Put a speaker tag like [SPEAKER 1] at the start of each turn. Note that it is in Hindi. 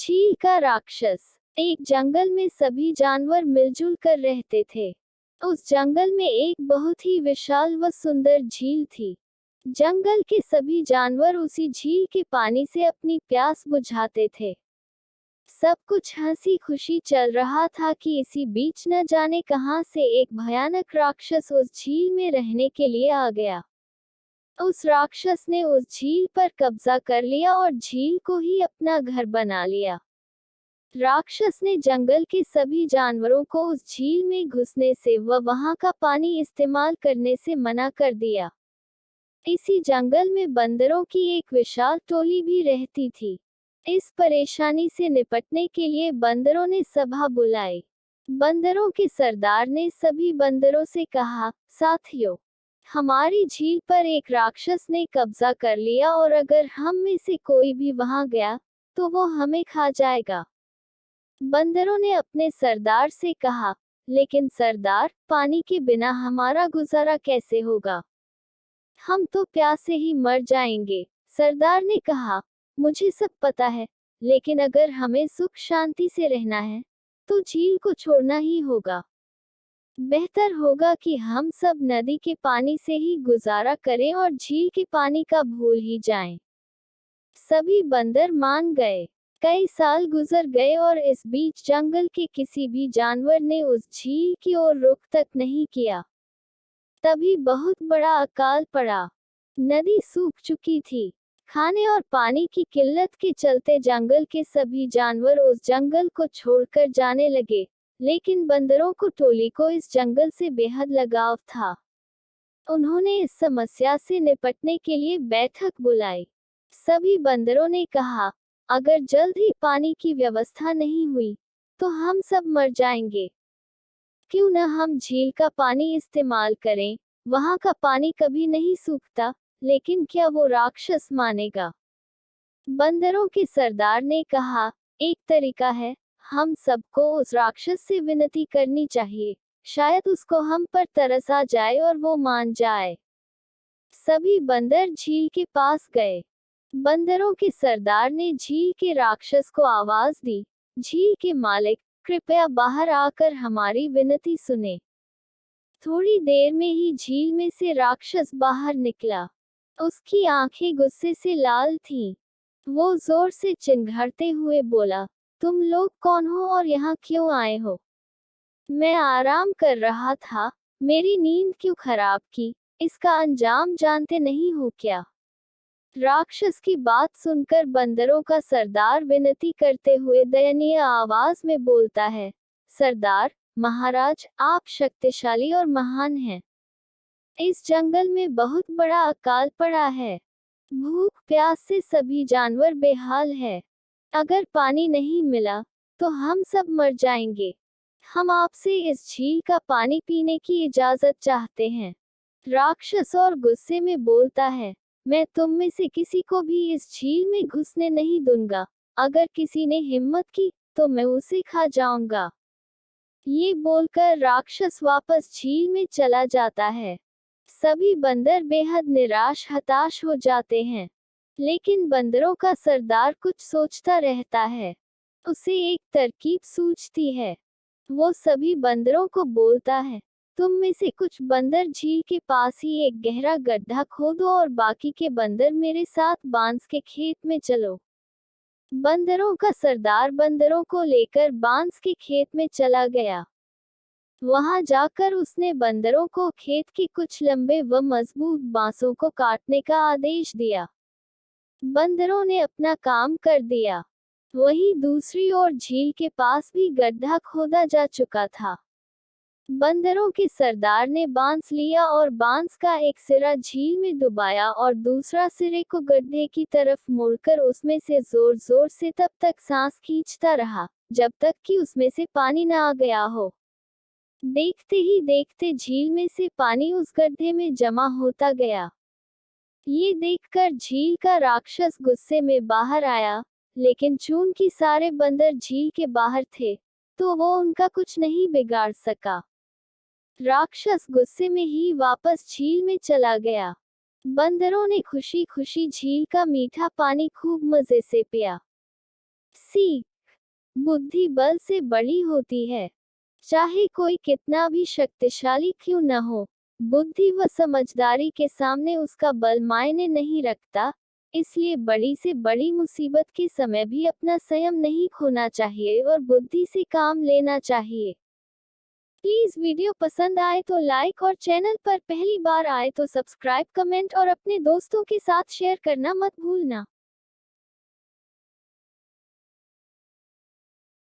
[SPEAKER 1] झील का राक्षस। एक जंगल में सभी जानवर मिलजुल कर रहते थे। उस जंगल में एक बहुत ही विशाल व सुंदर झील थी। जंगल के सभी जानवर उसी झील के पानी से अपनी प्यास बुझाते थे। सब कुछ हंसी खुशी चल रहा था कि इसी बीच न जाने कहां से एक भयानक राक्षस उस झील में रहने के लिए आ गया। उस राक्षस ने उस झील पर कब्जा कर लिया और झील को ही अपना घर बना लिया। राक्षस ने जंगल के सभी जानवरों को उस झील में घुसने से व वहां का पानी इस्तेमाल करने से मना कर दिया। इसी जंगल में बंदरों की एक विशाल टोली भी रहती थी। इस परेशानी से निपटने के लिए बंदरों ने सभा बुलाई। बंदरों के सरदार ने सभी बंदरों से कहा, साथियों, हमारी झील पर एक राक्षस ने कब्जा कर लिया और अगर हम में से कोई भी वहां गया तो वो हमें खा जाएगा। बंदरों ने अपने सरदार से कहा, लेकिन सरदार, पानी के बिना हमारा गुजारा कैसे होगा? हम तो प्यास से ही मर जाएंगे। सरदार ने कहा, मुझे सब पता है, लेकिन अगर हमें सुख शांति से रहना है तो झील को छोड़ना ही होगा। बेहतर होगा कि हम सब नदी के पानी से ही गुजारा करें और झील के पानी का भूल ही जाएं। सभी बंदर मान गए। कई साल गुजर गए और इस बीच जंगल के किसी भी जानवर ने उस झील की ओर रुख तक नहीं किया। तभी बहुत बड़ा अकाल पड़ा। नदी सूख चुकी थी। खाने और पानी की किल्लत के चलते जंगल के सभी जानवर उस जंगल को छोड़कर जाने लगे, लेकिन बंदरों को टोली को इस जंगल से बेहद लगाव था। उन्होंने इस समस्या से निपटने के लिए बैठक बुलाई। सभी बंदरों ने कहा, अगर जल्द ही पानी की व्यवस्था नहीं हुई तो हम सब मर जाएंगे। क्यों न हम झील का पानी इस्तेमाल करें? वहां का पानी कभी नहीं सूखता, लेकिन क्या वो राक्षस मानेगा? बंदरों के सरदार ने कहा, एक तरीका है, हम सबको उस राक्षस से विनती करनी चाहिए, शायद उसको हम पर तरस आ जाए और वो मान जाए। सभी बंदर झील के पास गए। बंदरों के सरदार ने झील के राक्षस को आवाज दी, झील के मालिक, कृपया बाहर आकर हमारी विनती सुने। थोड़ी देर में ही झील में से राक्षस बाहर निकला। उसकी आंखें गुस्से से लाल थीं। वो जोर से चिंघाड़ते हुए बोला, तुम लोग कौन हो और यहाँ क्यों आए हो? मैं आराम कर रहा था, मेरी नींद क्यों खराब की? इसका अंजाम जानते नहीं हो क्या? राक्षस की बात सुनकर बंदरों का सरदार विनती करते हुए दयनीय आवाज में बोलता है, सरदार, महाराज, आप शक्तिशाली और महान हैं। इस जंगल में बहुत बड़ा अकाल पड़ा है। भूख प्यास से सभी जानवर बेहाल है। अगर पानी नहीं मिला तो हम सब मर जाएंगे। हम आपसे इस झील का पानी पीने की इजाजत चाहते हैं। राक्षस और गुस्से में बोलता है, मैं तुम में से किसी को भी इस झील में घुसने नहीं दूंगा। अगर किसी ने हिम्मत की तो मैं उसे खा जाऊंगा। ये बोलकर राक्षस वापस झील में चला जाता है। सभी बंदर बेहद निराश हताश हो जाते हैं, लेकिन बंदरों का सरदार कुछ सोचता रहता है। उसे एक तरकीब सूझती है। वो सभी बंदरों को बोलता है, तुम में से कुछ बंदर झील के पास ही एक गहरा गड्ढा खोदो और बाकी के बंदर मेरे साथ बांस के खेत में चलो। बंदरों का सरदार बंदरों को लेकर बांस के खेत में चला गया। वहां जाकर उसने बंदरों को खेत के कुछ लंबे व मजबूत बांसों को काटने का आदेश दिया। बंदरों ने अपना काम कर दिया। वहीं दूसरी ओर झील के पास भी गड्ढा खोदा जा चुका था। बंदरों के सरदार ने बांस लिया और बांस का एक सिरा झील में डुबाया और दूसरा सिरे को गड्ढे की तरफ मोड़कर उसमें से जोर जोर से तब तक सांस खींचता रहा जब तक कि उसमें से पानी न आ गया हो। देखते ही देखते झील में से पानी उस गड्ढे में जमा होता गया। ये देखकर झील का राक्षस गुस्से में बाहर आया, लेकिन चूंकि सारे बंदर झील के बाहर थे तो वो उनका कुछ नहीं बिगाड़ सका। राक्षस गुस्से में ही वापस झील में चला गया। बंदरों ने खुशी खुशी झील का मीठा पानी खूब मजे से पिया। सी बुद्धि बल से बड़ी होती है। चाहे कोई कितना भी शक्तिशाली क्यों न हो, बुद्धि व समझदारी के सामने उसका बल मायने नहीं रखता। इसलिए बड़ी से बड़ी मुसीबत के समय भी अपना संयम नहीं खोना चाहिए और बुद्धि से काम लेना चाहिए। प्लीज वीडियो पसंद आए तो लाइक और चैनल पर पहली बार आए तो सब्सक्राइब, कमेंट और अपने दोस्तों के साथ शेयर करना मत भूलना।